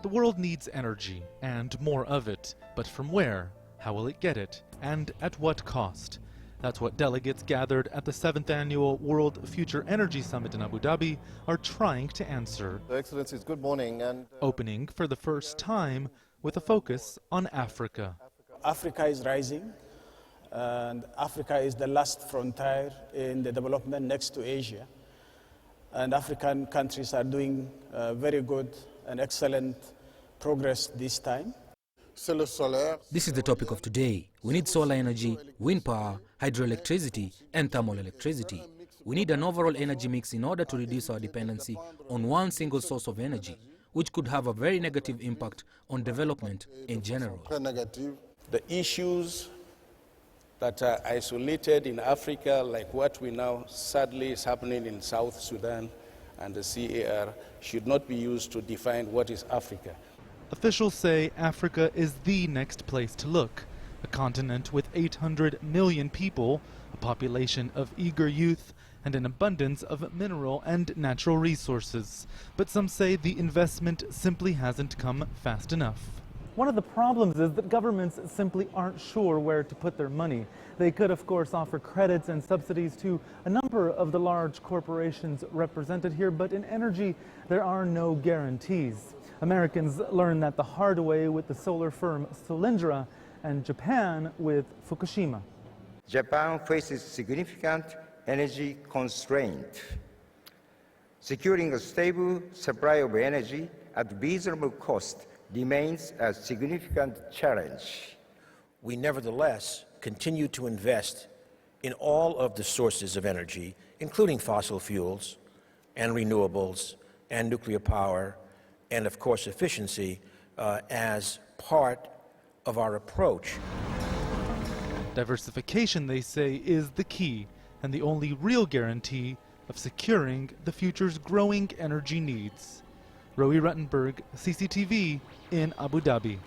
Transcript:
The world needs energy, and more of it. But from where? How will it get it? And at what cost? That's what delegates gathered at the 7th Annual World Future Energy Summit in Abu Dhabi are trying to answer. Your Excellencies, good morning. Opening for the first time with a focus on Africa. Africa is rising, and Africa is the last frontier in the development next to Asia. And African countries are doing very good and excellent progress this time. This is the topic of today. We need solar energy, wind power, hydroelectricity, and thermal electricity. We need an overall energy mix in order to reduce our dependency on one single source of energy, which could have a very negative impact on development in general. The issues that are isolated in Africa, like what we now sadly is happening in South Sudan and the CAR, should not be used to define what is Africa. Officials say Africa is the next place to look. A continent with 800 million people, a population of eager youth, and an abundance of mineral and natural resources. But some say the investment simply hasn't come fast enough. One of the problems is that governments simply aren't sure where to put their money. They could, of course, offer credits and subsidies to a number of the large corporations represented here, but in energy, there are no guarantees. Americans learned that the hard way with the solar firm Solyndra, and Japan with Fukushima. Japan faces significant energy constraint. Securing a stable supply of energy at reasonable cost remains a significant challenge. We nevertheless continue to invest in all of the sources of energy, including fossil fuels and renewables and nuclear power and, of course, efficiency as part of our approach. Diversification, they say, is the key and the only real guarantee of securing the future's growing energy needs. Royee, Ruttenberg, CCTV in Abu Dhabi.